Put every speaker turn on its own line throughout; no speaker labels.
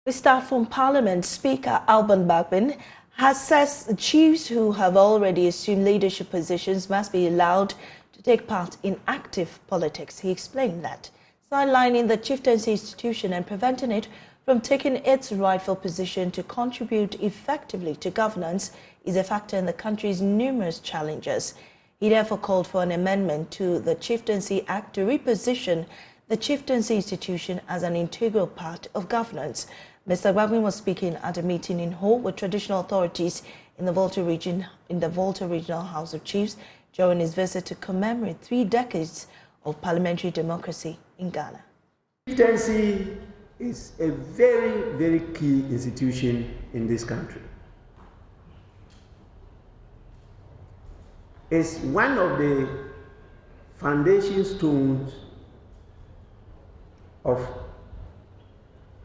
We start from Parliament. Speaker Alban Bagbin has said chiefs who have already assumed leadership positions must be allowed to take part in active politics. He explained that sidelining the chieftaincy institution and preventing it from taking its rightful position to contribute effectively to governance is a factor in the country's numerous challenges. He therefore called for an amendment to the Chieftaincy Act to reposition the chieftaincy institution as an integral part of governance. Mr. Bagbin was speaking at a meeting in Ho with traditional authorities in the Volta Regional House of Chiefs during his visit to commemorate 3 decades of parliamentary democracy in Ghana.
Chieftaincy is a very, very key institution in this country. It's one of the foundation stones of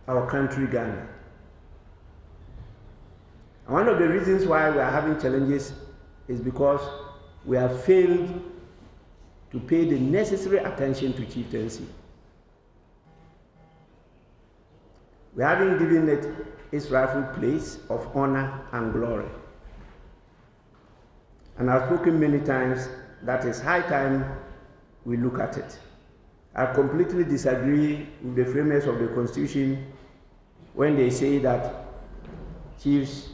our country, Ghana. And one of the reasons why we are having challenges is because we have failed to pay the necessary attention to chieftaincy. We haven't given it its rightful place of honor and glory. And I've spoken many times that it's high time we look at it. I completely disagree with the framers of the Constitution when they say that chiefs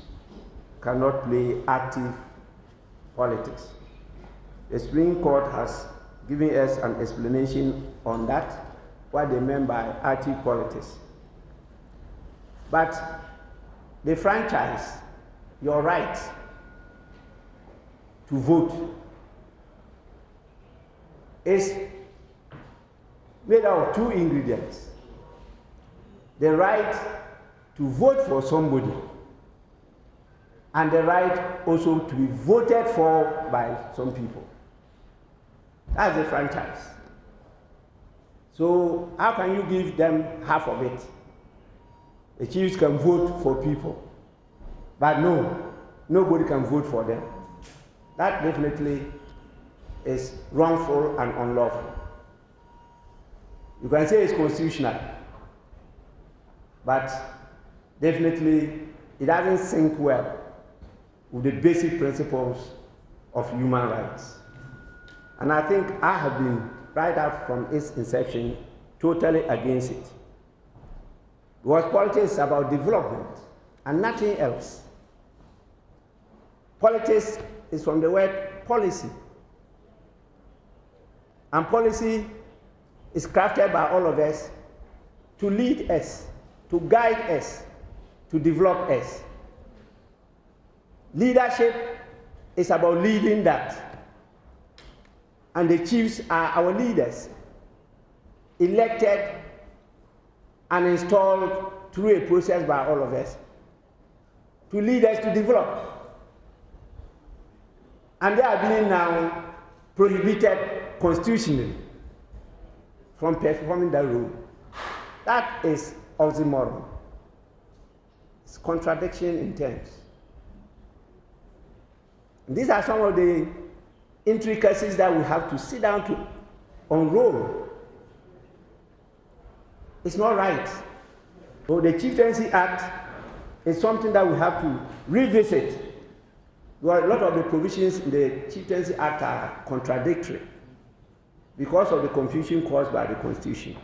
cannot play active politics. The Supreme Court has given us an explanation on that, what they meant by active politics. But the franchise, your right to vote, is made out of 2 ingredients. The right to vote for somebody and the right also to be voted for by some people. That's the franchise. So how can you give them half of it? The chiefs can vote for people, but nobody can vote for them. That definitely is wrongful and unlawful. You can say it's constitutional, but definitely it doesn't sync well with the basic principles of human rights. And I think I have been, right out from its inception, totally against it. Because politics is about development and nothing else. Politics is from the word policy. And policy is crafted by all of us to lead us, to guide us, to develop us. Leadership is about leading that. And the chiefs are our leaders, elected and installed through a process by all of us to lead us to develop. And they are being now prohibited constitutionally from performing that role. That is oxymoron. It's contradiction in terms. And these are some of the intricacies that we have to sit down to unroll. It's not right. So the Chieftaincy Act is something that we have to revisit. Well, a lot of the provisions in the Chieftaincy Act are contradictory because of the confusion caused by the Constitution.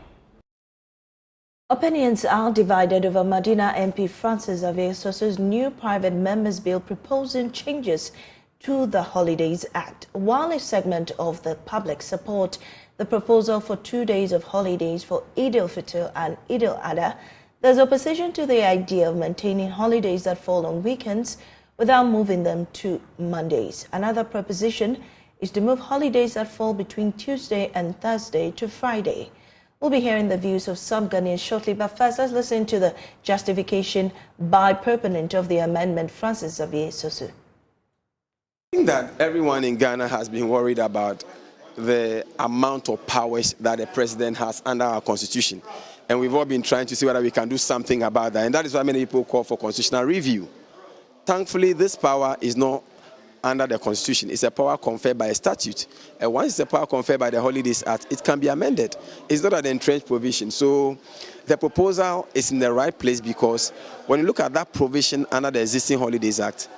Opinions are divided over Medina MP Francis Xavier Soso's new private members bill proposing changes to the Holidays Act. While a segment of the public support the proposal for 2 days of holidays for Eid al-Fitr and Eid al-Adha, there's opposition to the idea of maintaining holidays that fall on weekends without moving them to Mondays. Another proposition is to move holidays that fall between Tuesday and Thursday to Friday. We'll be hearing the views of some Ghanaians shortly, but first let's listen to the justification by proponent of the amendment, Francis Xavier Soso.
I think that everyone in Ghana has been worried about the amount of powers that the president has under our constitution. And we've all been trying to see whether we can do something about that. And that is why many people call for constitutional review. Thankfully, this power is not under the Constitution. It's a power conferred by a statute. And once it's a power conferred by the Holidays Act, it can be amended. It's not an entrenched provision. So the proposal is in the right place because when you look at that provision under the existing Holidays Act,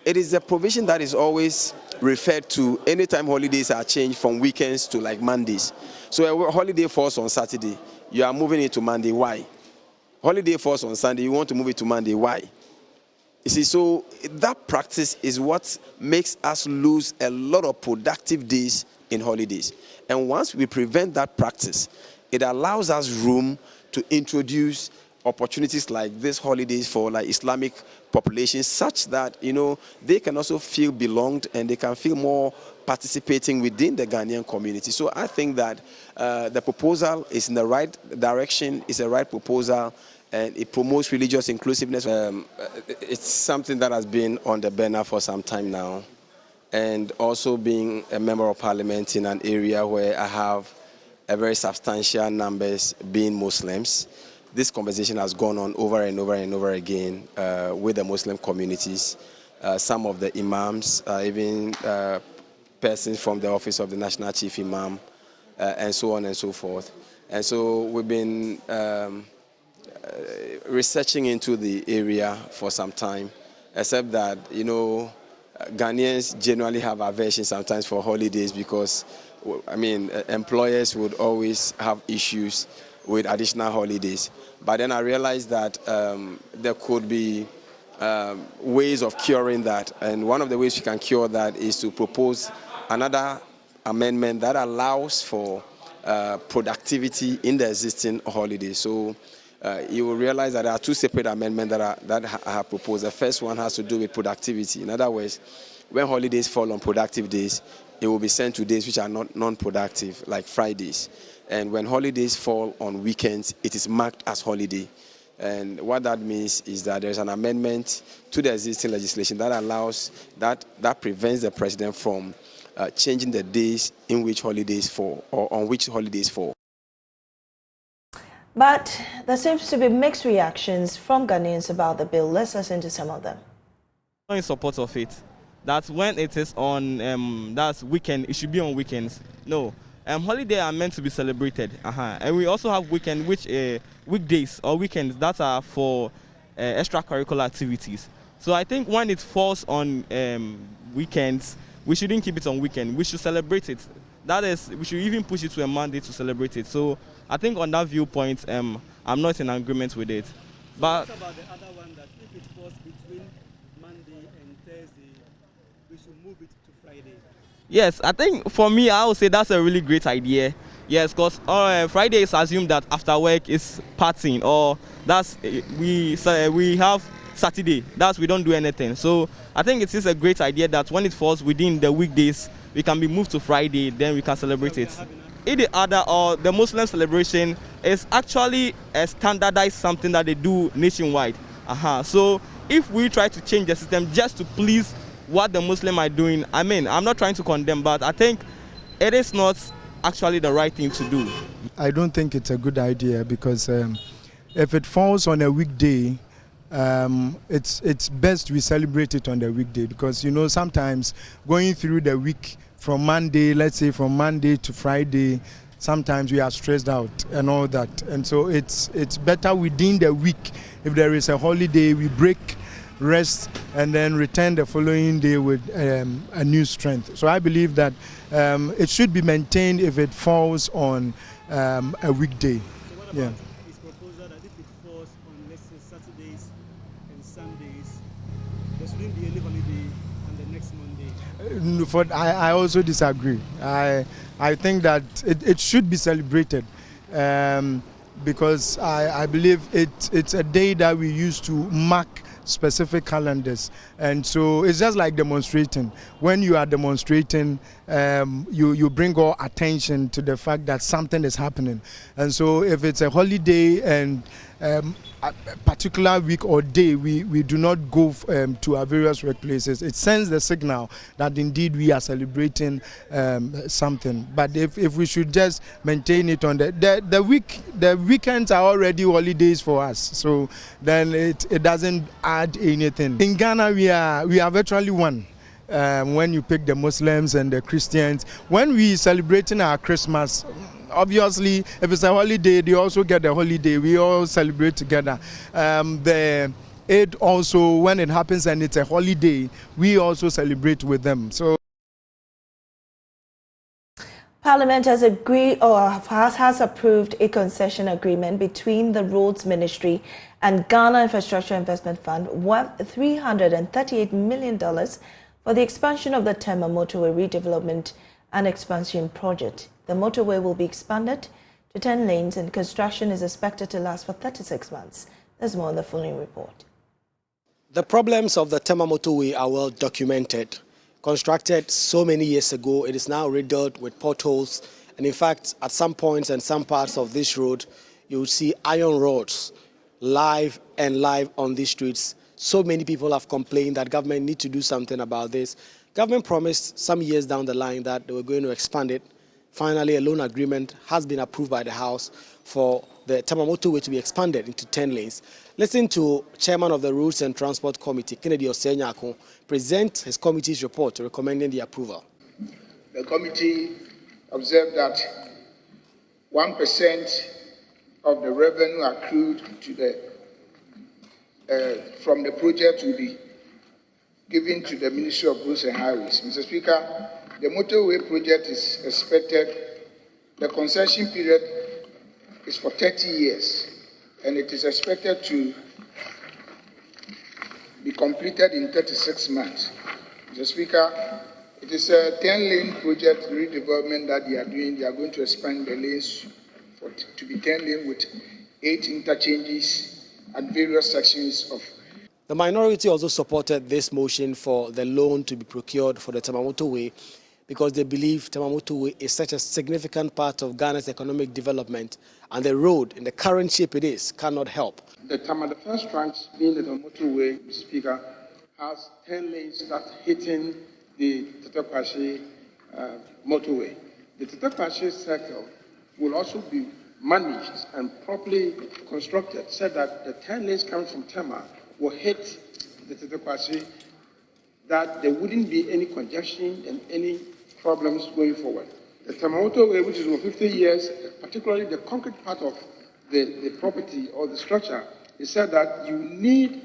it is a provision that is always referred to anytime holidays are changed from weekends to like Mondays. So a holiday falls on Saturday, you are moving it to Monday. Why? Holiday falls on Sunday, you want to move it to Monday. Why? You see, so that practice is what makes us lose a lot of productive days in holidays. And once we prevent that practice, it allows us room to introduce opportunities like these holidays for like Islamic populations, such that, you know, they can also feel belonged and they can feel more participating within the Ghanaian community. So I think that the proposal is in the right direction, it's a right proposal, and it promotes religious inclusiveness. It's something that has been on the banner for some time now. And also being a member of parliament in an area where I have a very substantial numbers being Muslims, this conversation has gone on over and over and over again with the Muslim communities. Some of the imams, even persons from the office of the National Chief Imam, and so on and so forth. And so we've been researching into the area for some time, except that, you know, Ghanaians generally have aversion sometimes for holidays because, I mean, employers would always have issues with additional holidays. But then I realized that there could be ways of curing that. And one of the ways we can cure that is to propose another amendment that allows for productivity in the existing holidays. So you will realize that there are two separate amendments that I have proposed. The first one has to do with productivity. In other words, when holidays fall on productive days, it will be sent to days which are not non-productive, like Fridays. And when holidays fall on weekends, it is marked as holiday. And what that means is that there's an amendment to the existing legislation that allows, that prevents the president from changing the days in which holidays fall, or on which holidays fall.
But there seems to be mixed reactions from Ghanaians about the bill. Let's listen to some of them.
In support of it, that when it is on, that's weekend, it should be on weekends. No. Holidays are meant to be celebrated, and we also have weekend, which weekdays or weekends that are for extracurricular activities. So I think when it falls on weekends, we shouldn't keep it on weekend. We should celebrate it. That is, we should even push it to a Monday to celebrate it. So I think on that viewpoint, I'm not in agreement with it. But
what about the other one that if it falls between Monday and Thursday, we should move it to Friday?
Yes, I think for me, I would say that's a really great idea. Yes, because Friday is assumed that after work is partying, or that's we have Saturday, that's we don't do anything. So I think it is a great idea that when it falls within the weekdays, we can be moved to Friday, then we can celebrate it. The other, or the Muslim celebration, is actually a standardized something that they do nationwide. So if we try to change the system just to please what the Muslims are doing, I mean, I'm not trying to condemn, but I think it is not actually the right thing to do.
I don't think it's a good idea because if it falls on a weekday, it's best we celebrate it on the weekday because, you know, sometimes going through the week from Monday, let's say from Monday to Friday, sometimes we are stressed out and all that. And so it's better within the week. If there is a holiday, we break, rest, and then return the following day with a new strength. So I believe that it should be maintained if it falls on a weekday.
So what about his proposal that if it falls on, let's say, Saturdays and Sundays, there shouldn't be any holiday on the next Monday?
I also disagree. I think that it should be celebrated because I believe it's a day that we used to mark specific calendars, and so it's just like demonstrating. When you are demonstrating, you bring all attention to the fact that something is happening. And so if it's a holiday and a particular week or day, we do not go to our various workplaces, it sends the signal that indeed we are celebrating something. But if we should just maintain it on the weekends are already holidays for us, so then it doesn't add anything. In Ghana, we are virtually one. when you pick the Muslims and the Christians. When we celebrating our Christmas, obviously, if it's a holiday, they also get a holiday. We all celebrate together. The Eid also, when it happens and it's a holiday, we also celebrate with them. So
Parliament has agreed or has approved a concession agreement between the Roads Ministry and Ghana Infrastructure Investment Fund worth $338 million for the expansion of the TMA Motorway redevelopment and expansion project. The motorway will be expanded to 10 lanes and construction is expected to last for 36 months. There's more in the following report.
The problems of the TMA Motorway are well documented. Constructed so many years ago, it is now riddled with potholes. And in fact, at some points and some parts of this road, you will see iron rods live on these streets. So many people have complained that government need to do something about this. Government promised some years down the line that they were going to expand it. Finally, a loan agreement has been approved by the House for the TMA Motorway to be expanded into 10 lanes. Listen to Chairman of the Roads and Transport Committee, Kennedy Osenyako, present his committee's report recommending the approval.
The committee observed that 1% of the revenue accrued to from the project will be given to the Ministry of Roads and Highways. Mr. Speaker, the motorway project is expected, the concession period is for 30 years, and it is expected to be completed in 36 months. Mr. Speaker, it is a 10-lane project redevelopment that they are doing. They are going to expand the lanes to be 10 lanes with 8 interchanges at various sections of.
The minority also supported this motion for the loan to be procured for the TMA Motorway because they believe TMA Motorway is such a significant part of Ghana's economic development, and the road, in the current shape it is, cannot help.
The TMA, the first tranche being the motorway, Mr. Speaker, has 10 lanes that hitting the Tetekwashi motorway. The Tetekwashi circle will also be managed and properly constructed so that the 10 lanes coming from TMA will hit the Tetekwashi, that there wouldn't be any congestion and any problems going forward. The TMA Motorway, which is over 50 years, particularly the concrete part of the property or the structure, is said that you need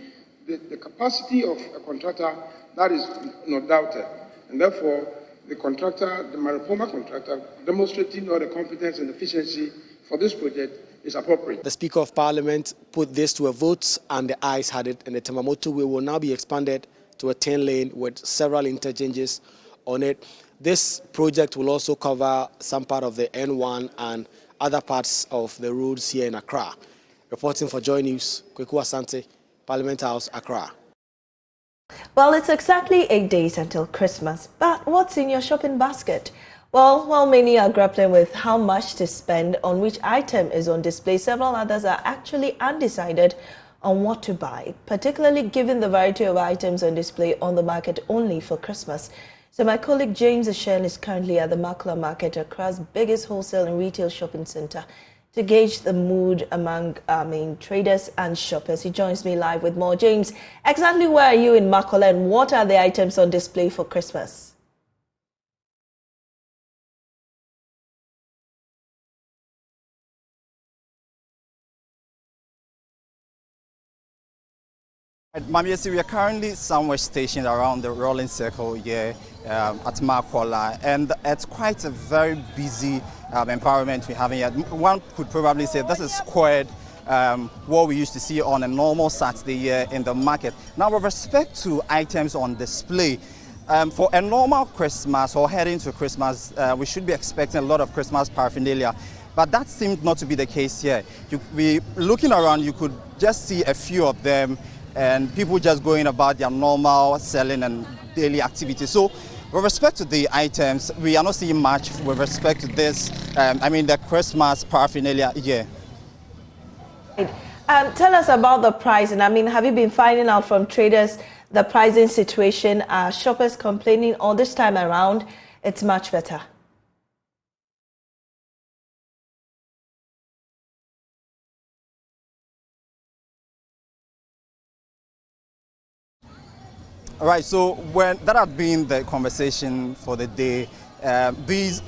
the capacity of a contractor that is not doubted. And therefore, the contractor, the Maripoma contractor, demonstrating all the competence and efficiency for this project is appropriate.
The Speaker of Parliament put this to a vote and the ayes had it, and the TMA Motorway will now be expanded to a 10-lane with several interchanges on it. This project will also cover some part of the N1 and other parts of the roads here in Accra. Reporting for Joy News, Kweku Asante, Parliament House, Accra.
Well, it's exactly 8 days until Christmas, but what's in your shopping basket? Well, while many are grappling with how much to spend on which item is on display, several others are actually undecided on what to buy, particularly given the variety of items on display on the market only for Christmas. So my colleague James Ashen is currently at the Makula Market, Accra's biggest wholesale and retail shopping center, to gauge the mood among traders and shoppers. He joins me live with more. James, exactly where are you in Makula and what are the items on display for Christmas?
Mamiesi, we are currently somewhere stationed around the rolling circle here at Makula, and it's quite a very busy environment we're having here. One could probably say this is squared what we used to see on a normal Saturday here in the market. Now, with respect to items on display, for a normal Christmas or heading to Christmas, we should be expecting a lot of Christmas paraphernalia. But that seemed not to be the case here. Looking around, you could just see a few of them, and people just going about their normal selling and daily activities. So with respect to the items, we are not seeing much with respect to this, the Christmas paraphernalia here.
Tell us about the pricing. Have you been finding out from traders the pricing situation? Are shoppers complaining all this time around? It's much better.
All right, so when that had been the conversation for the day, these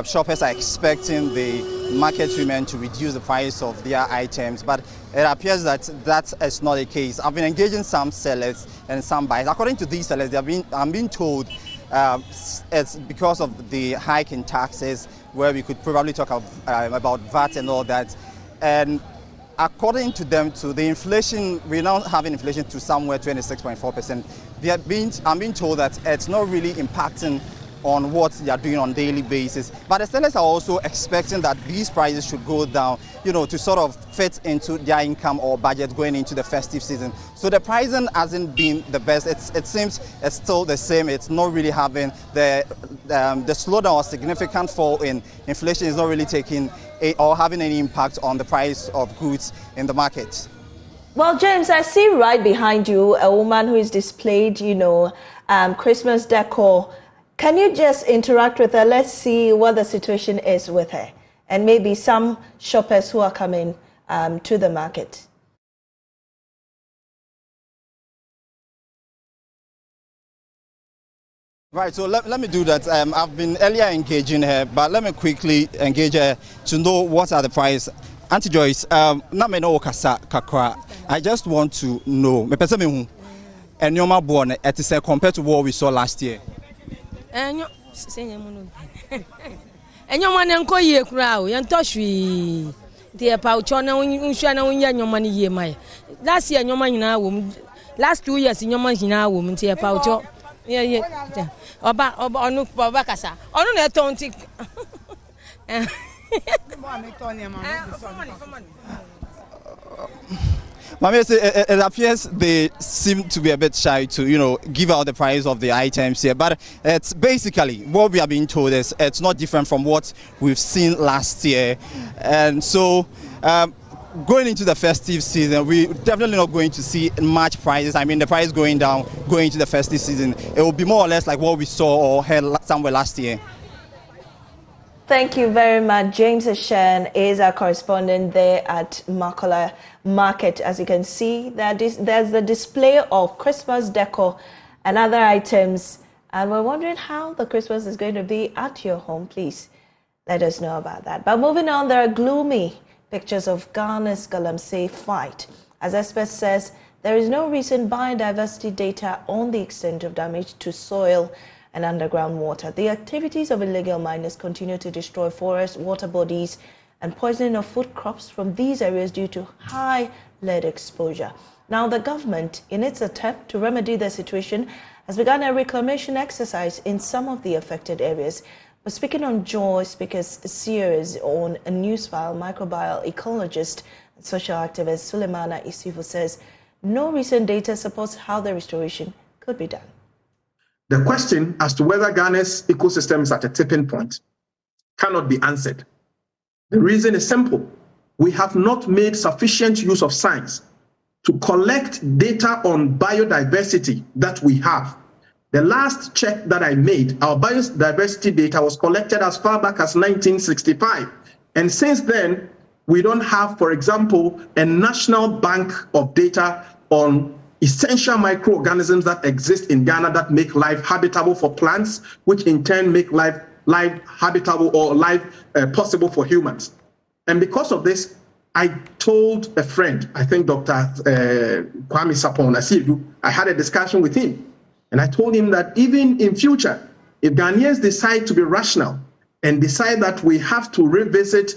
shoppers are expecting the market women to reduce the price of their items, but it appears that that is not the case. I've been engaging some sellers and some buyers. According to these sellers, I'm being told it's because of the hike in taxes, where we could probably talk about VAT and all that. And according to them, to the inflation, we're now having inflation to somewhere 26.4%. I'm being told that it's not really impacting on what they are doing on a daily basis. But the sellers are also expecting that these prices should go down, to sort of fit into their income or budget going into the festive season. So the pricing hasn't been the best. It seems it's still the same. It's not really having the slowdown or significant fall in inflation is not really taking or having any impact on the price of goods in the market.
Well, James, I see right behind you a woman who is displayed, Christmas decor. Can you just interact with her? Let's see what the situation is with her and maybe some shoppers who are coming to the market.
Right, so let me do that. I've been earlier engaging her, but let me quickly engage her to know what are the prices. Auntie Joyce, I just want to know, and your born at the compared to what we saw last year.
And your man and call ye crowd, and touch we dear Pauchona when you shine on your money ye my last year, your man in our woman, last 2 years in your man in our woman, dear Paucho. Yeah. Oba no Babakasa. On that don't take.
It appears they seem to be a bit shy to, give out the price of the items here. But it's basically what we are being told is it's not different from what we've seen last year. And so going into the festive season, we're definitely not going to see much prices. I mean, the price going down, going into the festive season. It will be more or less like what we saw or heard somewhere last year.
Thank you very much. James Ashan is our correspondent there at Makola Market. As you can see, there's the display of Christmas decor and other items. And we're wondering how the Christmas is going to be at your home. Please let us know about that. But moving on, there are gloomy pictures of Ghana's Galamsey fight. As experts says, there is no recent biodiversity data on the extent of damage to soil and underground water. The activities of illegal miners continue to destroy forests, water bodies, and poisoning of food crops from these areas due to high lead exposure. Now, the government, in its attempt to remedy the situation, has begun a reclamation exercise in some of the affected areas. But speaking on Joy Speaker's series on a news file, microbial ecologist and social activist Suleimana Isifu says no recent data supports how the restoration could be done.
The question as to whether Ghana's ecosystem is at a tipping point cannot be answered. The reason is simple. We have not made sufficient use of science to collect data on biodiversity that we have. The last check that I made, our biodiversity data was collected as far back as 1965. And since then, we don't have, for example, a national bank of data on essential microorganisms that exist in Ghana that make life habitable for plants, which in turn make life habitable or life possible for humans. And because of this, I told a friend, I think Dr. Kwame Sapon Aidoo, I had a discussion with him. And I told him that even in future, if Ghanaians decide to be rational and decide that we have to revisit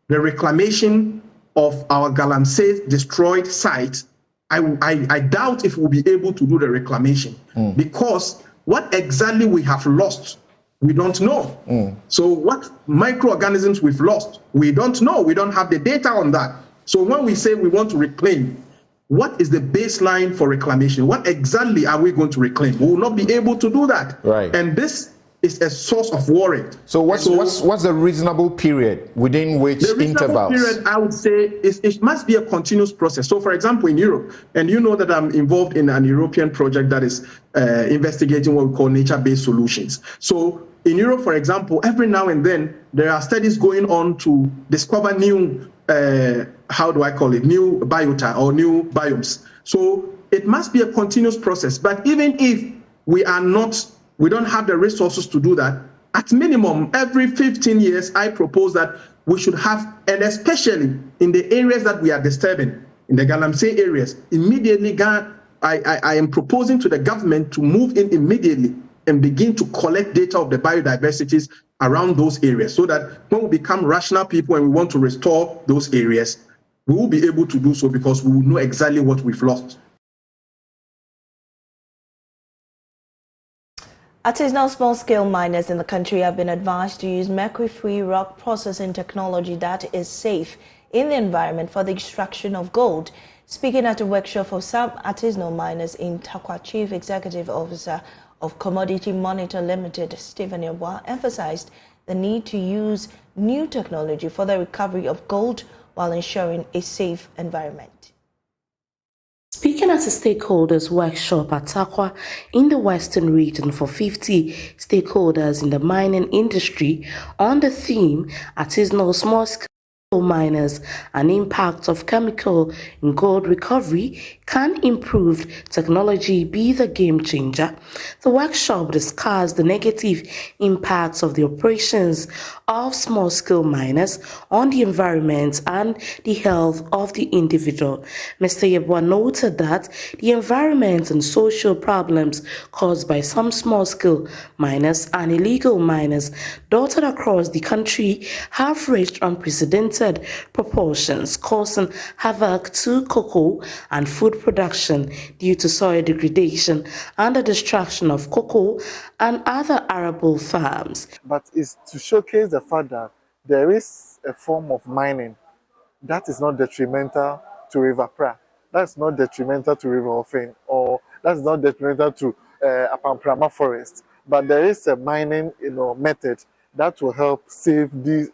the reclamation of our Galamsey destroyed site, I doubt if we'll be able to do the reclamation because what exactly we have lost, we don't know. So what microorganisms we've lost, we don't know. We don't have the data on that. So when we say we want to reclaim, what is the baseline for reclamation? What exactly are we going to reclaim? We will not be able to do that.
Right.
And this is a source of worry.
So what's the reasonable period within which
the reasonable
intervals?
Period, I would say, it must be a continuous process. So, for example, in Europe, and you know that I'm involved in an European project that is investigating what we call nature-based solutions. So, in Europe, for example, every now and then there are studies going on to discover new how do I call it, new biota or new biomes. So it must be a continuous process. But even if we don't have the resources to do that, at minimum, every 15 years, I propose that we should have, and especially in the areas that we are disturbing, in the Galamsey areas, immediately, I am proposing to the government to move in immediately and begin to collect data of the biodiversities around those areas, so that when we become rational people and we want to restore those areas, we will be able to do so because we will know exactly what we've lost.
Artisanal small-scale miners in the country have been advised to use mercury-free rock processing technology that is safe in the environment for the extraction of gold. Speaking at a workshop for some artisanal miners in Takwa, Chief Executive Officer of Commodity Monitor Limited, Stephen Yabwa, emphasized the need to use new technology for the recovery of gold while ensuring a safe environment.
Speaking at a stakeholders workshop at Takwa in the Western Region for 50 stakeholders in the mining industry on the theme Artisanal Small-Scale Miners and Impact of Chemical in Gold Recovery, Can Improved Technology Be the Game Changer? The workshop discussed the negative impacts of the operations of small-scale miners on the environment and the health of the individual. Mr. Yebwa noted that the environment and social problems caused by some small-scale miners and illegal miners dotted across the country have reached unprecedented proportions, causing havoc to cocoa and food production due to soil degradation and the destruction of cocoa and other arable farms.
But it's to showcase the fact that there is a form of mining that is not detrimental to River Pra, that's not detrimental to River Ofin, or that's not detrimental to Apamprama Forest. But there is a mining, method that will help save these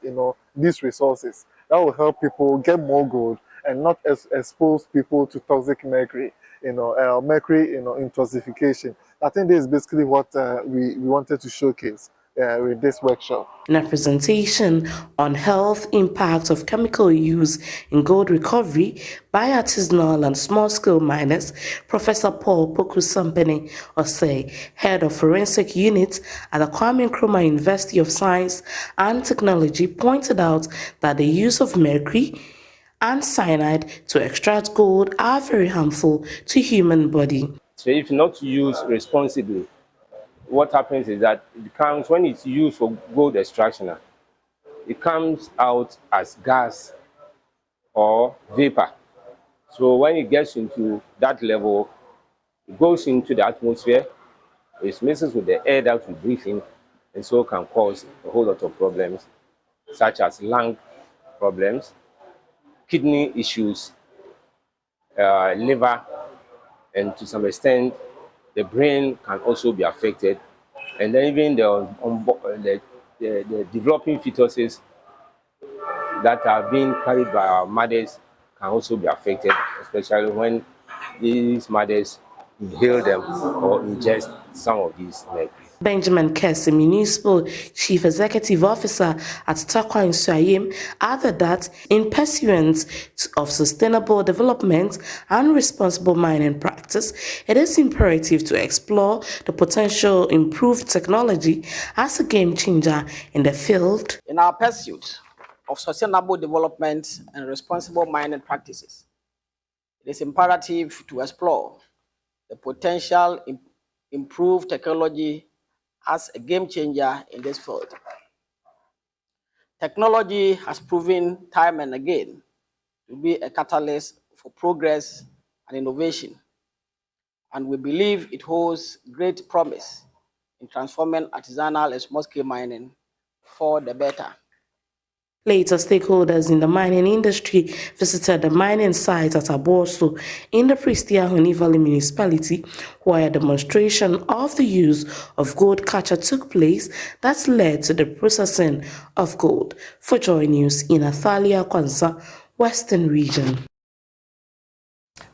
resources. That will help people get more gold and not expose people to toxic mercury, mercury, intoxication. I think this is basically what we wanted to showcase with this workshop.
In a presentation on health impact of chemical use in gold recovery by artisanal and small-scale miners, Professor Paul Poku-Sampene Osei, head of forensic unit at the Kwame Nkrumah University of Science and Technology, pointed out that the use of mercury and cyanide to extract gold are very harmful to human body.
So if not used responsibly, what happens is that it comes, when it's used for gold extraction, it comes out as gas or vapor. So when it gets into that level, it goes into the atmosphere, it mixes with the air that we breathe in, and so can cause a whole lot of problems, such as lung problems, kidney issues, liver, and to some extent, the brain can also be affected, and then even the developing fetuses that are being carried by our mothers can also be affected, especially when these mothers inhale them or ingest some of these mercury.
Benjamin Kesse, Municipal Chief Executive Officer at Takwa in Suayim, added that in pursuance of sustainable development and responsible mining practice, it is imperative to explore the potential improved technology as a game changer in the field.
In our pursuit of sustainable development and responsible mining practices, it is imperative to explore the potential improved technology as a game changer in this field. Technology has proven time and again to be a catalyst for progress and innovation, and we believe it holds great promise in transforming artisanal and small-scale mining for the better.
Later, stakeholders in the mining industry visited the mining site at Aboso in the Pristiahoni Valley municipality, where a demonstration of the use of gold catcher took place that led to the processing of gold. For Joy News in Athalia Kwanza, Western Region.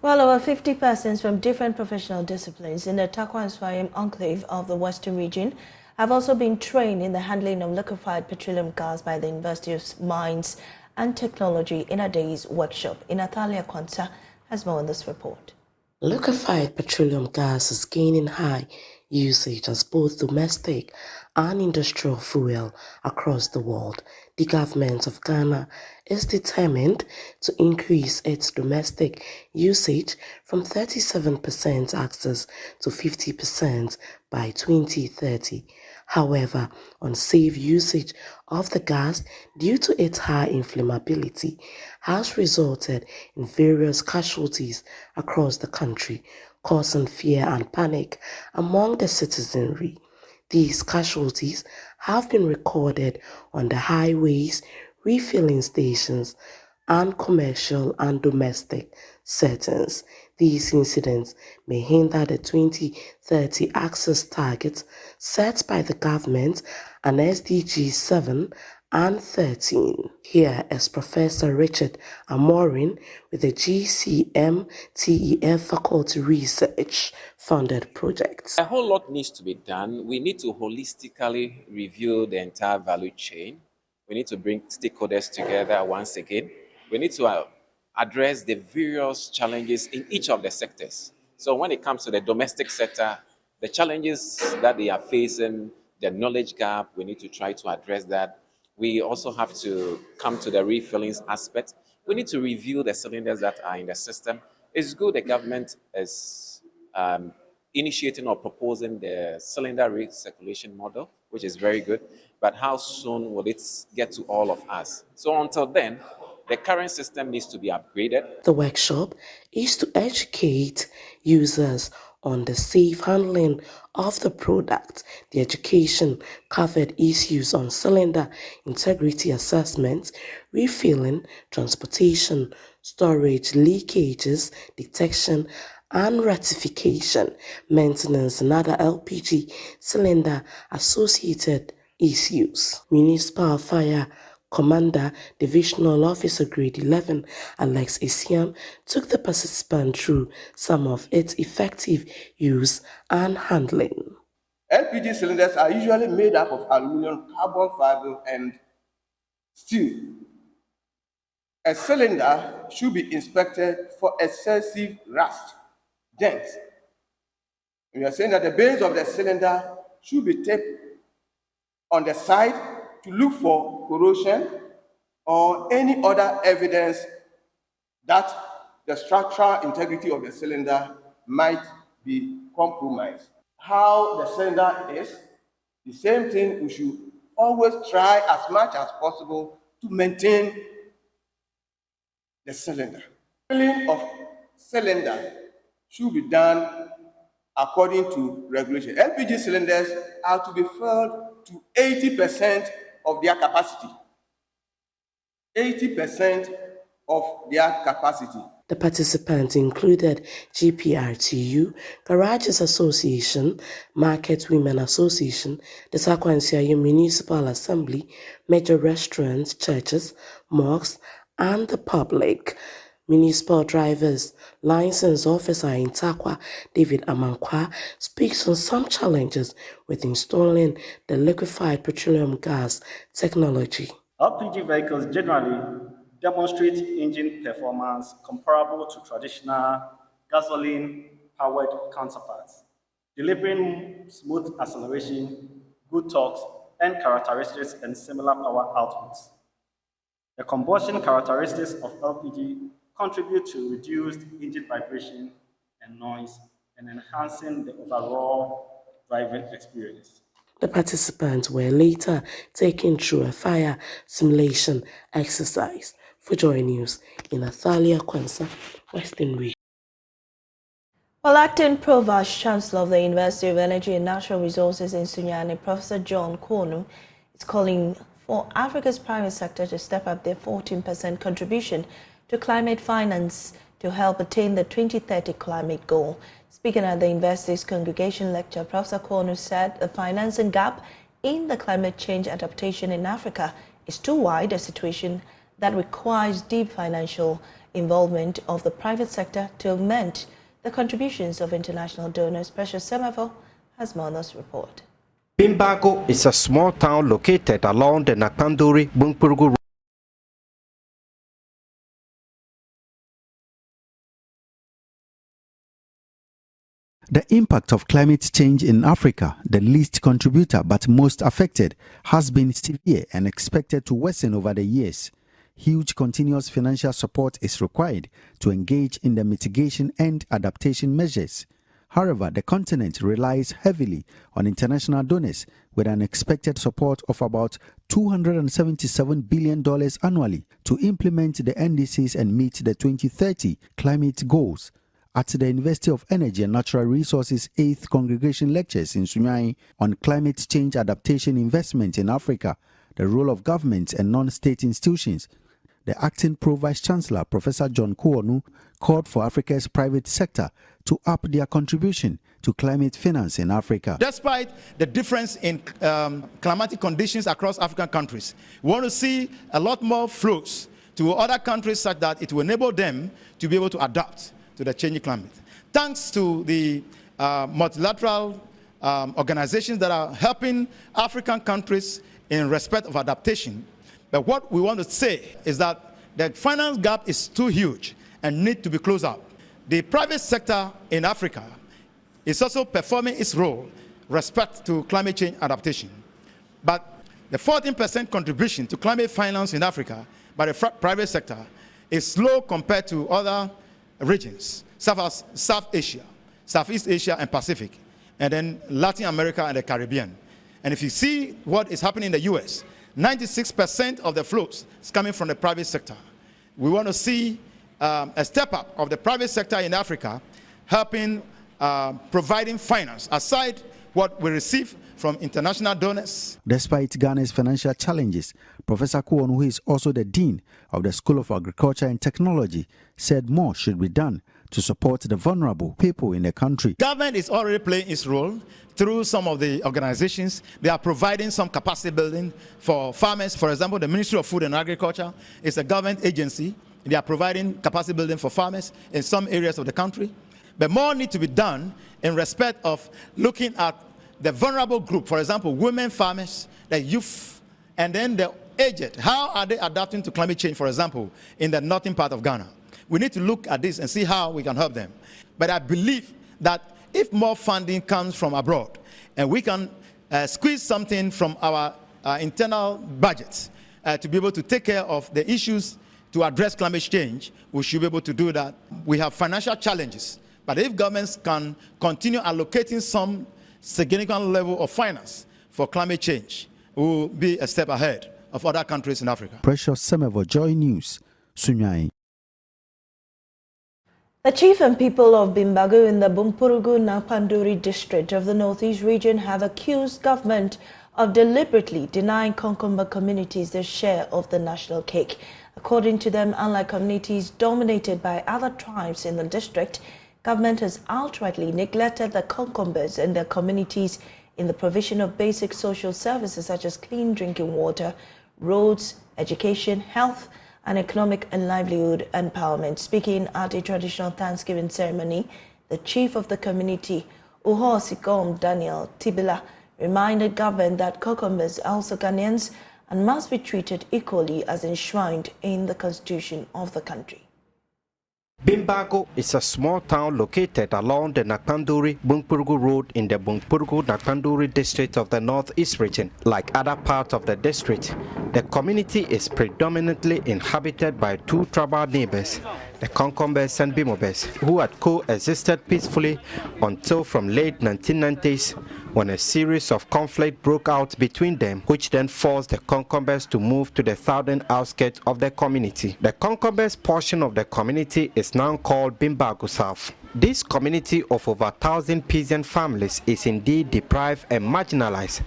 Well, over 50 persons from different professional disciplines in the Takwa and Suayim enclave of the Western Region have also been trained in the handling of liquefied petroleum gas by the University of Mines and Technology in a day's workshop. Natalia Kwanza has more on this report.
Liquefied petroleum gas is gaining high usage as both domestic and industrial fuel across the world. The government of Ghana is determined to increase its domestic usage from 37% access to 50% by 2030. However, unsafe usage of the gas due to its high inflammability has resulted in various casualties across the country, causing fear and panic among the citizenry. These casualties have been recorded on the highways, refilling stations, and commercial and domestic settings. These incidents may hinder the 2030 access targets set by the government and SDG 7 and 13. Here is Professor Richard Amorin with the GCMTEF Faculty Research funded project.
A whole lot needs to be done. We need to holistically review the entire value chain. We need to bring stakeholders together once again. We need to address the various challenges in each of the sectors. So when it comes to the domestic sector, the challenges that they are facing, the knowledge gap, we need to try to address that. We also have to come to the refilling aspect. We need to review the cylinders that are in the system. It's good the government is initiating or proposing the cylinder recirculation model, which is very good, but how soon will it get to all of us? So until then, the current system needs to be upgraded.
The workshop is to educate users on the safe handling of the product. The education covered issues on cylinder integrity assessment, refilling, transportation, storage, leakages, detection, and rectification, maintenance, and other LPG cylinder associated issues. Municipal Fire Commander Divisional Officer Grade 11 Alex Isiam took the participant through some of its effective use and handling.
LPG cylinders are usually made up of aluminum, carbon fiber, and steel. A cylinder should be inspected for excessive rust, dents. We are saying that the base of the cylinder should be taped on the side to look for corrosion or any other evidence that the structural integrity of the cylinder might be compromised. How the cylinder is, the same thing, we should always try as much as possible to maintain the cylinder. Filling of cylinder should be done according to regulation. LPG cylinders are to be filled to 80% of their capacity. 80% of their capacity.
The participants included GPRTU, Garages Association, Market Women Association, the Sakwansiayo Municipal Assembly, major restaurants, churches, mosques, and the public. Municipal Drivers License Officer in Takwa, David Amankwa, speaks on some challenges with installing the liquefied petroleum gas technology.
LPG vehicles generally demonstrate engine performance comparable to traditional gasoline-powered counterparts, delivering smooth acceleration, good torque, and characteristics and similar power outputs. The combustion characteristics of LPG contribute to reduced engine vibration and noise and enhancing the overall driving experience.
The participants were later taken through a fire simulation exercise. For JoyNews, Natalia Kwanza, Western Region.
Well, acting Pro-Vice Chancellor of the University of Energy and Natural Resources in Sunyani, Professor John Kwonu, is calling for Africa's private sector to step up their 14% contribution to climate finance to help attain the 2030 climate goal. Speaking at the university's congregation lecture, Professor Kwonu said the financing gap in the climate change adaptation in Africa is too wide, a situation that requires deep financial involvement of the private sector to augment the contributions of international donors. Precious Semavo has more on this report.
Bimbu is a small town located along the Nanduri District The impact of climate change in Africa, the least contributor but most affected, has been severe and expected to worsen over the years. Huge continuous financial support is required to engage in the mitigation and adaptation measures. However, the continent relies heavily on international donors with an expected support of about $277 billion annually to implement the NDCs and meet the 2030 climate goals. At the University of Energy and Natural Resources 8th Congregation Lectures in Sunyani on climate change adaptation investment in Africa, the role of governments and non-state institutions, the acting Pro-Vice Chancellor, Professor John Kuonu, called for Africa's private sector to up their contribution to climate finance in Africa.
Despite the difference in climatic conditions across African countries, we want to see a lot more flows to other countries such that it will enable them to be able to adapt to the changing climate. Thanks to the multilateral organizations that are helping African countries in respect of adaptation. But what we want to say is that the finance gap is too huge and need to be closed out. The private sector in Africa is also performing its role with respect to climate change adaptation. But the 14% contribution to climate finance in Africa by the private sector is low compared to other regions, such as South Asia, Southeast Asia and Pacific, and then Latin America and the Caribbean. And if you see what is happening in the US, 96% of the flows is coming from the private sector. We want to see a step up of the private sector in Africa, helping providing finance, aside what we receive from international donors.
Despite Ghana's financial challenges, Professor Kuonu, who is also the Dean of the School of Agriculture and Technology, said more should be done to support the vulnerable people in the country.
Government is already playing its role through some of the organizations. They are providing some capacity building for farmers. For example, the Ministry of Food and Agriculture is a government agency. They are providing capacity building for farmers in some areas of the country. But more needs to be done in respect of looking at the vulnerable group, for example, women farmers, the youth, and then the aged. How are they adapting to climate change, for example, in the northern part of Ghana? We need to look at this and see how we can help them. But I believe that if more funding comes from abroad and we can squeeze something from our internal budgets to be able to take care of the issues to address climate change, we should be able to do that. We have financial challenges, but if governments can continue allocating some significant level of finance for climate change, we will be a step ahead of other countries in Africa.
Precious Semevo, Joy News, Sunyani.
The chief and people of Bimbu in the Buu Nanduri District of the Northeast Region have accused government of deliberately denying Konkomba communities their share of the national cake. According to them, unlike communities dominated by other tribes in the district, government has outrightly neglected the Konkombas and their communities in the provision of basic social services such as clean drinking water, roads, education, health, and economic and livelihood empowerment. Speaking at a traditional Thanksgiving ceremony, the chief of the community, Uho Sikom Daniel Tibila, reminded government that Konkombas are also Ghanaians and must be treated equally as enshrined in the constitution of the country.
Bimbu is a small town located along the Nakanduri-Bumpurugu Road in the Bumpurugu-Nakanduri District of the Northeast Region. Like other parts of the district, the community is predominantly inhabited by two tribal neighbors, the Konkombas and Bimobes, who had coexisted peacefully until from late 1990s when a series of conflict broke out between them, which then forced the Konkombas to move to the southern outskirts of the community. The Konkombas portion of the community is now called Bimbu South. This community of over 1,000 peasant families is indeed deprived and marginalized,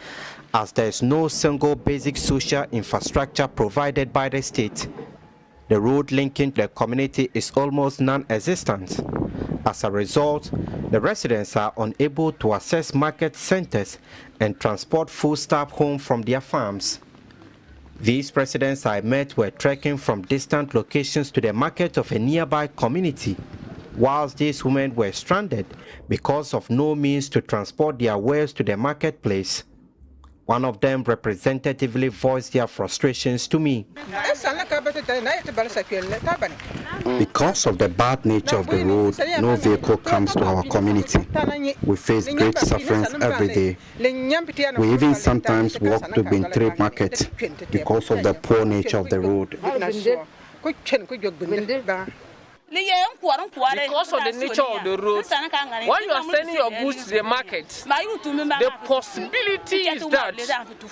as there is no single basic social infrastructure provided by the state. The road linking the community is almost non-existent. As a result, the residents are unable to access market centers and transport foodstuff home from their farms. These residents I met were trekking from distant locations to the market of a nearby community, whilst these women were stranded because of no means to transport their wares to the marketplace. One of them representatively voiced their frustrations to me. Because of the bad nature of the road, no vehicle comes to our community. We face great sufferings every day. We even sometimes walk to Bintri Market because of the poor nature of the road.
Because of the nature of the road, when you are sending your goods to the market, the possibility is that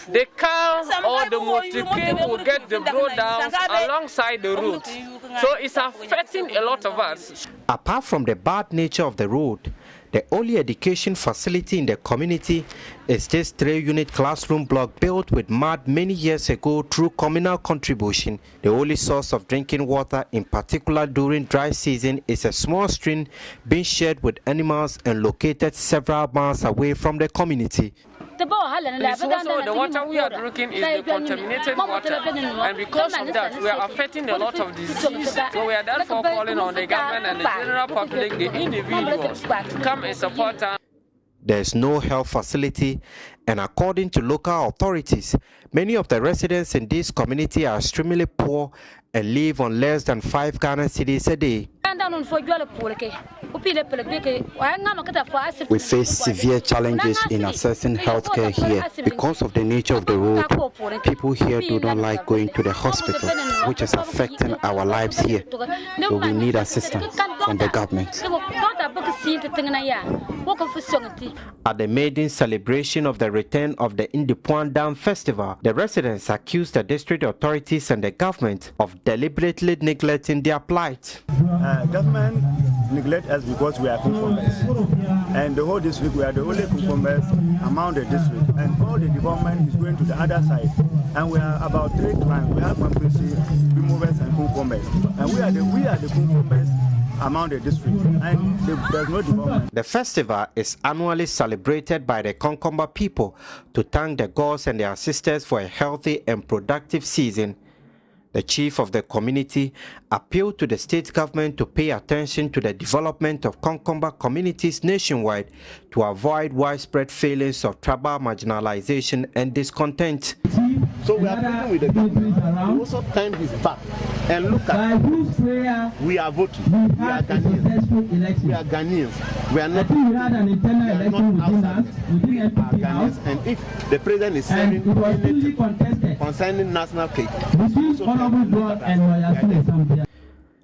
the car or the motorcade will get the road down alongside the road. So it's affecting a lot of us.
Apart from the bad nature of the road, the only education facility in the community is this 3-unit classroom block built with mud many years ago through communal contribution. The only source of drinking water, in particular during dry season, is a small stream being shared with animals and located several miles away from the community.
Also, the water we are drinking is the contaminated water, and because of that, we are affecting a lot of disease. So we are therefore calling on the government and the general public, the individuals, to come and support us.
There is no health facility, and according to local authorities, many of the residents in this community are extremely poor and live on less than 5 Ghana cedis a day. We face severe challenges in accessing healthcare here because of the nature of the road. People here do not like going to the hospital, which is affecting our lives here. So we need assistance from the government. At the maiden celebration of the return of the Indipuan Dam Festival, the residents accused the district authorities and the government of deliberately neglecting their plight.
Government neglect us because we are Kunkumbers, and the whole district, we are the only Kunkumbers among the district, and all the development is going to the other side, and we are about 3 clans. We have Mampisi, Bimovers, and Kunkumbers, and we are the Kunkumbers among the district, and there's no development.
The festival is annually celebrated by the Konkomba people to thank the gods and their sisters for a healthy and productive season. The chief of the community appealed to the state government to pay attention to the development of Konkomba communities nationwide to avoid widespread failings of tribal marginalization and discontent.
So we are pleading with the government to also turn his back and look at we are voting. We are Ghanaians. We are Ghanaians. We are not outsiders. We are Ghanaians. And if the president is saying anything concerning national cake,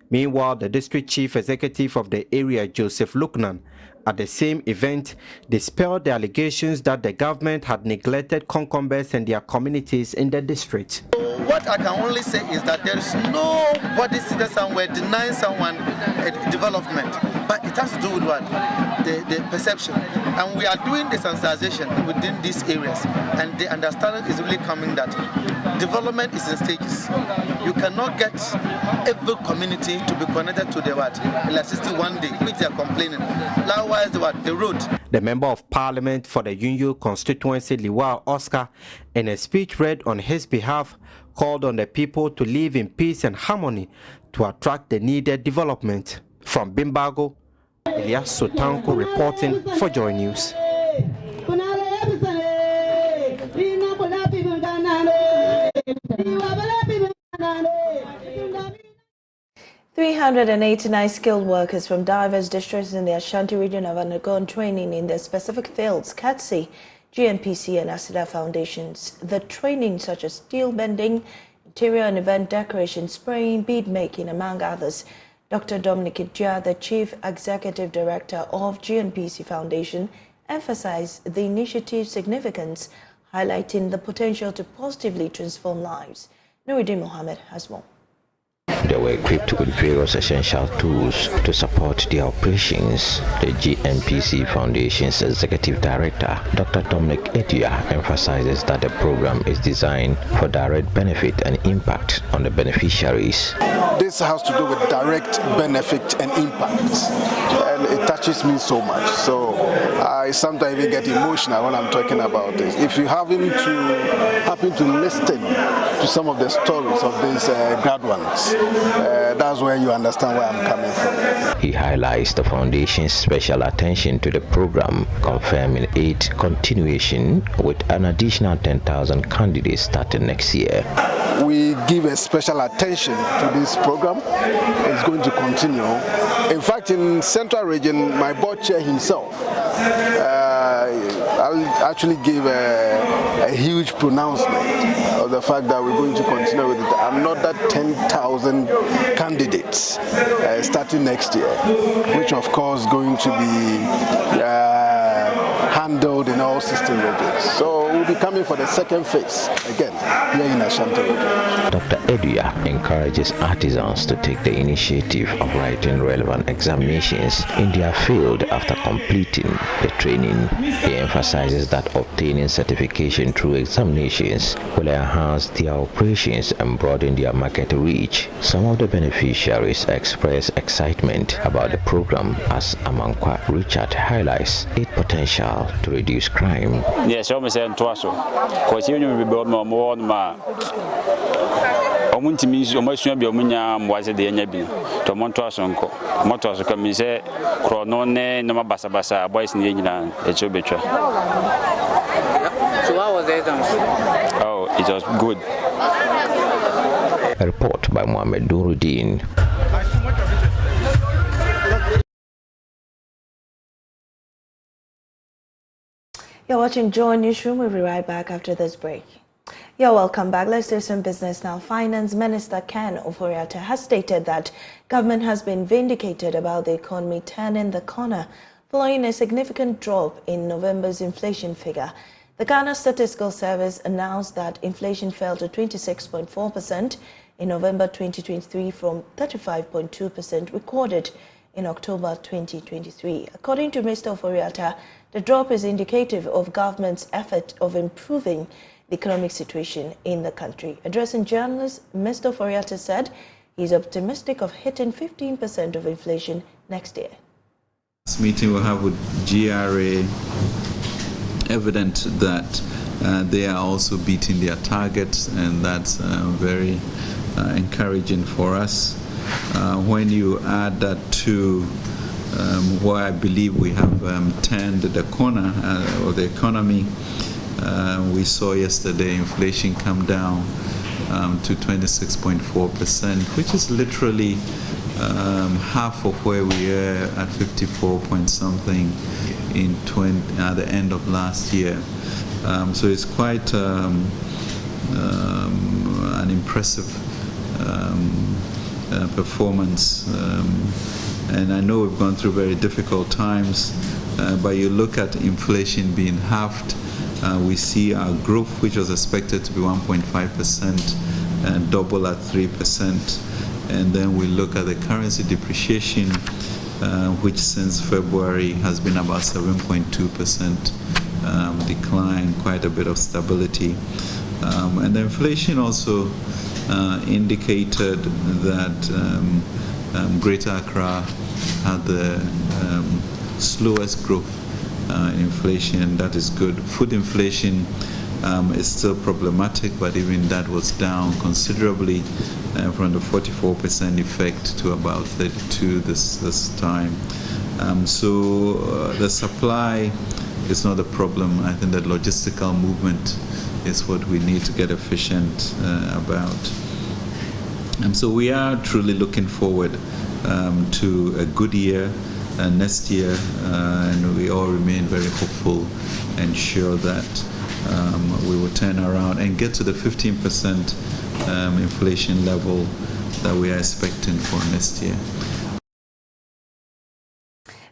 meanwhile, the district chief executive of the area, Joseph Luknan, at the same event, dispelled the allegations that the government had neglected Konkombers and their communities in the district.
What I can only say is that there is nobody sitting somewhere denying someone development, but it has to do with what? The perception. And we are doing the sensitization within these areas, and the understanding is really coming that development is in stages. You cannot get every community to be connected to the electricity one day, which they are complaining. Likewise, the road.
The Member of Parliament for the Yunyu constituency, Liwa Oscar, in a speech read on his behalf, called on the people to live in peace and harmony to attract the needed development. From Bimbago, Elias Sotanko reporting for Joy News.
389 skilled workers from diverse districts in the Ashanti region have undergone training in their specific fields, courtesy GNPC and ASIDA foundations. The training, such as steel bending, interior and event decoration, spraying, bead making, among others. Dr. Dominic Idja, the Chief Executive Director of GNPC Foundation, emphasized the initiative's significance, highlighting the potential to positively transform lives. Nuruddin Mohammed has more.
They were equipped with various essential tools to support their operations. The GNPC Foundation's Executive Director, Dr. Dominic Idja, emphasizes that the program is designed for direct benefit and impact on the beneficiaries.
This has to do with direct benefit and impact, and it touches me so much. So I sometimes even get emotional when I'm talking about this. If you happen to listen to some of the stories of these graduates, that's where you understand where I'm coming from.
He He highlights the foundation's special attention to the program, confirming its continuation with an additional 10,000 candidates starting next year.
We give a special attention to this program. It's going to continue. In fact, in Central Region, my board chair himself I'll actually give a huge pronouncement of the fact that we're going to continue with it. Another 10,000 candidates starting next year, which of course is going to be handled in all 16 regions. So we'll be coming for the second phase again here in Ashanti Region.
Dr. Aidoo encourages artisans to take the initiative of writing relevant examinations in their field after completing the training. He emphasizes that obtaining certification through examinations will enhance their operations and broaden their market reach. Some of the beneficiaries express excitement about the program as Amankwa Richard highlights its potential to reduce crime.
Yes, I'm saying to us, because you will be more omuntimi omasua bi omunya mwaze de nya bi to monto asonko ka se krono ne na mabasa boys ni nyina echo betwa.
So how was the exam?
Oh, it was good.
A report by Mohammed Durudin.
You're watching JoyNews Room. We'll be right back after this break. You're welcome back. Let's do some business now. Finance Minister Ken Ofata has stated that government has been vindicated about the economy turning the corner following a significant drop in November's inflation figure. The Ghana Statistical Service announced that inflation fell to 26.4% in November 2023 from 35.2% recorded in October 2023. According to Mr. Ofata, the drop is indicative of government's effort of improving the economic situation in the country. Addressing journalists, Mr. Ofata said he's optimistic of hitting 15% of inflation next year.
This meeting we'll have with GRA evident that they are also beating their targets, and that's very encouraging for us. When you add that to where I believe we have turned the corner of the economy, we saw yesterday inflation come down to 26.4%, which is literally half of where we were at 54 point something in at the end of last year. So it's quite an impressive performance. And I know we've gone through very difficult times, but you look at inflation being halved, we see our growth, which was expected to be 1.5%, and double at 3%. And then we look at the currency depreciation, which since February has been about 7.2% decline, quite a bit of stability. And the inflation also indicated that Greater Accra had the slowest growth in inflation. That is good. Food inflation is still problematic, but even that was down considerably from the 44% effect to about 32% this time. So the supply is not a problem. I think that logistical movement is what we need to get efficient about. So we are truly looking forward to a good year next year, and we all remain very hopeful and sure that we will turn around and get to the 15% inflation level that we are expecting for next year.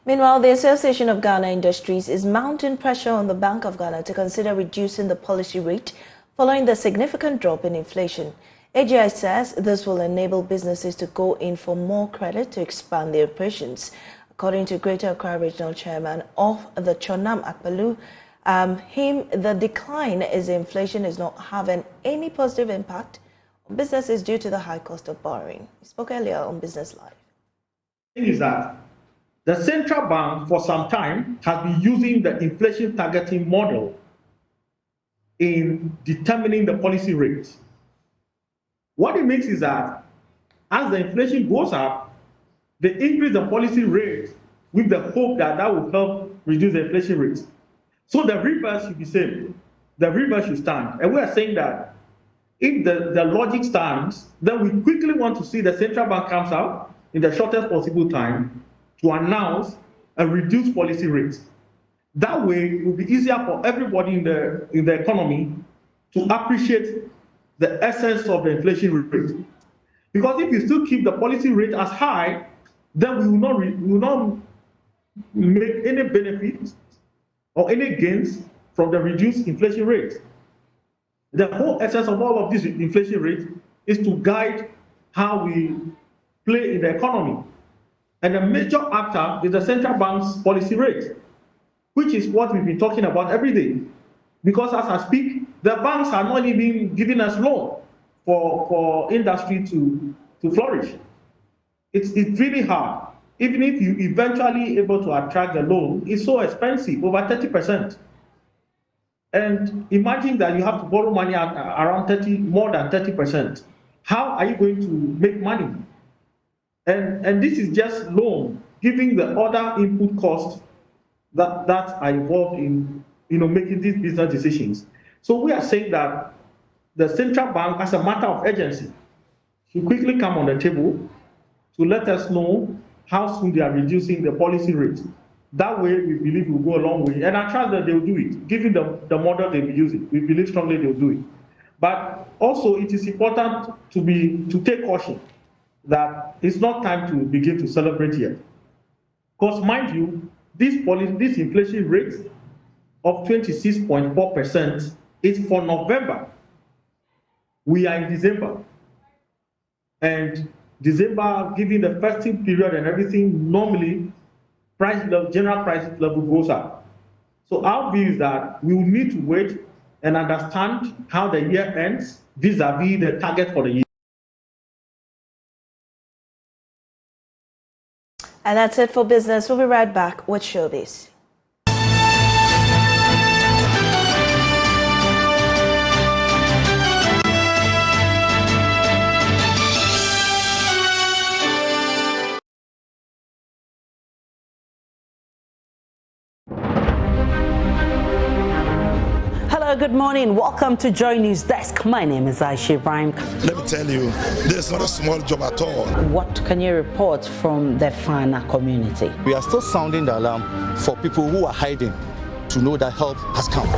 Meanwhile, the Association of Ghana Industries is mounting pressure on the Bank of Ghana to consider reducing the policy rate following the significant drop in inflation. AGI says this will enable businesses to go in for more credit to expand their operations. According to Greater Accra Regional Chairman of the Chonam Akpalu, the decline is inflation is not having any positive impact on businesses due to the high cost of borrowing. He spoke earlier on Business Live.
The thing is that the central bank for some time has been using the inflation targeting model in determining the policy rates. What it makes is that as the inflation goes up,
they increase the policy rate with the hope that that will help reduce the inflation rate. So the reverse should be same. The reverse should stand. And we are saying that if the logic stands, then we quickly want to see the central bank comes out in the shortest possible time to announce a reduced policy rate. That way, it will be easier for everybody in the economy to appreciate the essence of the inflation rate. Because if you still keep the policy rate as high, then we will not make any benefits or any gains from the reduced inflation rate. The whole essence of all of this inflation rate is to guide how we play in the economy. And the major actor is the central bank's policy rate, which is what we've been talking about every day. Because as I speak, the banks are not even giving us loan for industry to flourish. It's really hard. Even if you eventually able to attract the loan, it's so expensive, over 30%. And imagine that you have to borrow money at around more than 30%. How are you going to make money? And this is just loan, giving the other input costs that are involved in making these business decisions. So we are saying that the central bank, as a matter of urgency, should quickly come on the table to let us know how soon they are reducing the policy rate. That way, we believe we'll go a long way. And I trust that they'll do it, given the model they'll be using. We believe strongly they'll do it. But also, it is important to take caution that it's not time to begin to celebrate yet. Because mind you, this inflation rate of 26.4% is for November. We are in December. And December, given the festive period and everything, normally general price level goes up. So our view is that we will need to wait and understand how the year ends vis-a-vis the target for the year.
And that's it for business. We'll be right back with Showbiz.
Good morning. Welcome to JoyNews Desk. My name is Aisha Ibrahim.
Let me tell you, this is not a small job at all.
What can you report from the Fana community?
We are still sounding the alarm for people who are hiding to know that help has come.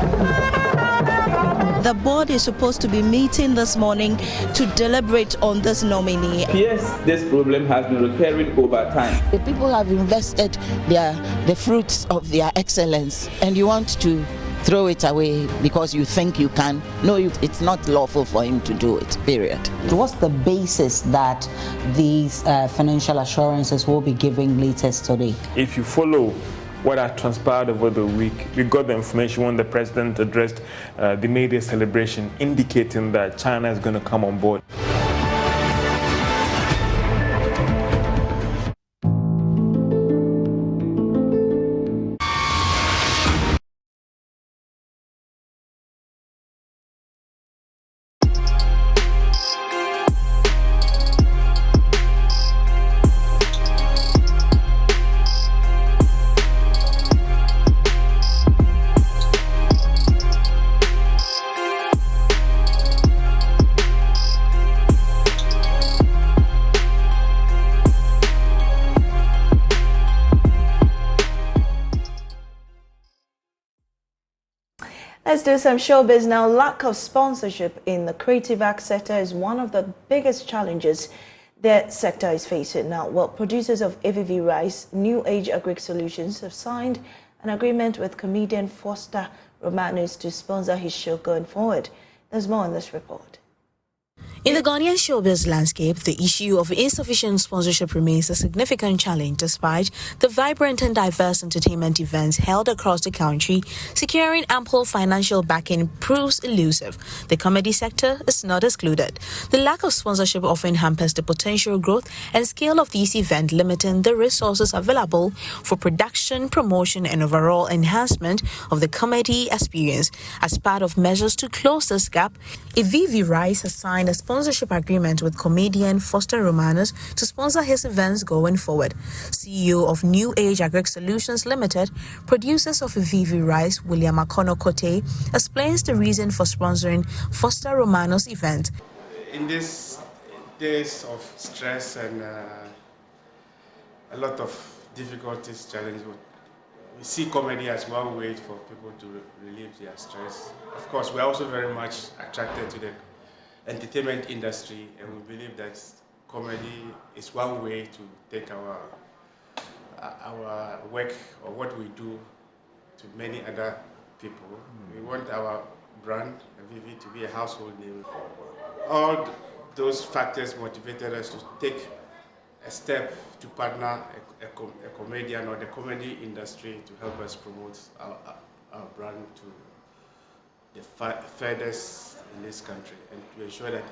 The board is supposed to be meeting this morning to deliberate on this nominee.
Yes, this problem has been recurring over time.
The people have invested the fruits of their excellence, and you want to throw it away because you think you can. No, it's not lawful for him to do it, period.
What's the basis that these financial assurances will be giving latest today?
If you follow what had transpired over the week, we got the information when the president addressed the May Day celebration, indicating that China is going to come on board.
Let's do some showbiz now. Lack of sponsorship in the creative arts sector is one of the biggest challenges the sector is facing now. Well, producers of AVV Rice, New Age Agric Solutions, have signed an agreement with comedian Foster Romanus to sponsor his show going forward. There's more in this report.
In the Ghanaian showbiz landscape, the issue of insufficient sponsorship remains a significant challenge despite the vibrant and diverse entertainment events held across the country. Securing ample financial backing proves elusive. The comedy sector is not excluded. The lack of sponsorship often hampers the potential growth and scale of these events, limiting the resources available for production, promotion, and overall enhancement of the comedy experience. As part of measures to close this gap, AVV Rice has signed a sponsorship agreement with comedian Foster Romanos to sponsor his events going forward. CEO of New Age Agri Solutions Limited, producers of Vivi Rice, William Akono Kote, explains the reason for sponsoring Foster Romanos' event.
In these days of stress and a lot of difficulties, challenges, we see comedy as one way for people to relieve their stress. Of course, we are also very much attracted to the entertainment industry, and we believe that comedy is one way to take our work or what we do to many other people. We want our brand, Vivi, to be a household name. All those factors motivated us to take a step to partner a comedian or the comedy industry to help us promote our brand to the furthest in this country, and to ensure that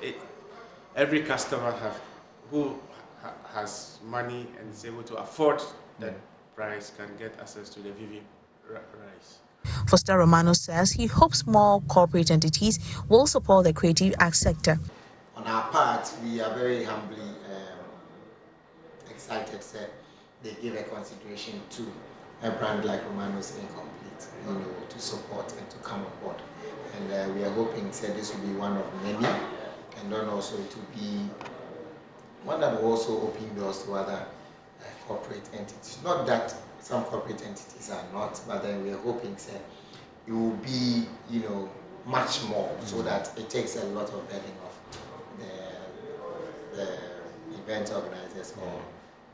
every customer who has money and is able to afford that price can get access to the Vivi Rice.
Foster Romano says he hopes more corporate entities will support the creative arts sector.
On our part, we are very humbly excited that they give a consideration to a brand like Romano's Incomplete, to support and to come on board. And we are hoping that this will be one of many, and then also to be one that will also open doors to other corporate entities. Not that some corporate entities are not, but then we are hoping that it will be, much more, so that it takes a lot of burden off the event organizers or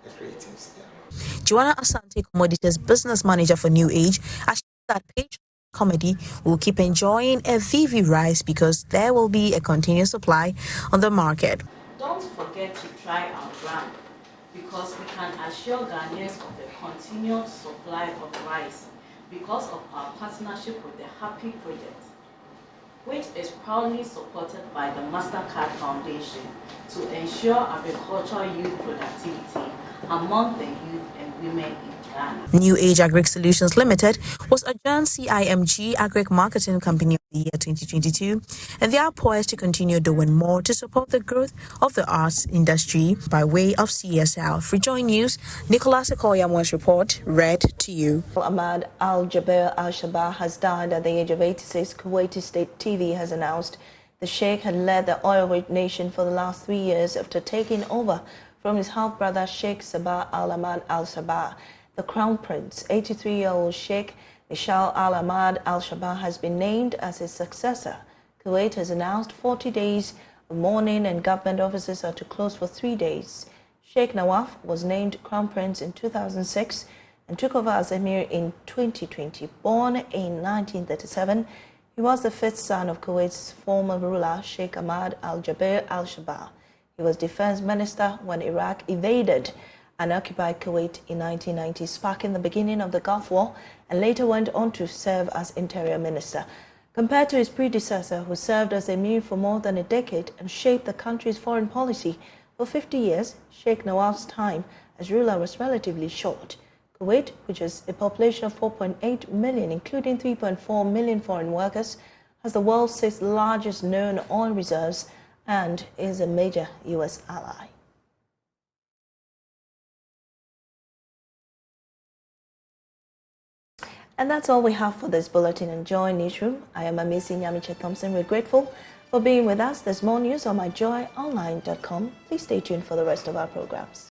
the creatives. Yeah.
Joanna Asante, Commodities Business Manager for New Age, assures that Patreon Comedy will keep enjoying a Vivi Rice because there will be a continuous supply on the market.
Don't forget to try our brand, because we can assure Ghanaians of a continued supply of rice because of our partnership with the Happy Project, which is proudly supported by the MasterCard Foundation to ensure agricultural youth productivity among the youth and women in Ghana.
New Age Agri Solutions Limited was adjourned CIMG Agri Marketing Company of the year 2022, and they are poised to continue doing more to support the growth of the arts industry by way of CSL. For JoyNews, Nicholas Okoyamo's report read to you.
Ahmad Al-Jaber Al-Shabaab has died at the age of 86. Kuwaiti State TV has announced the Sheikh had led the oil-rich nation for the last 3 years after taking over from his half-brother Sheikh Sabah Al-Ahmad Al-Sabah. The Crown Prince, 83-year-old Sheikh Ishal Al-Ahmad Al-Sabah, has been named as his successor. Kuwait has announced 40 days of mourning, and government offices are to close for 3 days. Sheikh Nawaf was named Crown Prince in 2006 and took over as Emir in 2020. Born in 1937, he was the fifth son of Kuwait's former ruler, Sheikh Ahmad Al-Jaber Al-Shabaab. He was defense minister when Iraq invaded and occupied Kuwait in 1990, sparking the beginning of the Gulf War, and later went on to serve as interior minister. Compared to his predecessor, who served as emir for more than a decade and shaped the country's foreign policy for 50 years, Sheikh Nawaf's time as ruler was relatively short. Kuwait, which has a population of 4.8 million, including 3.4 million foreign workers, has the world's 6th largest known oil reserves and is a major U.S. ally. And that's all we have for this bulletin in Joy Newsroom. I am Amisi Nyamiche Thompson. We're grateful for being with us. There's more news on myjoyonline.com. Please stay tuned for the rest of our programs.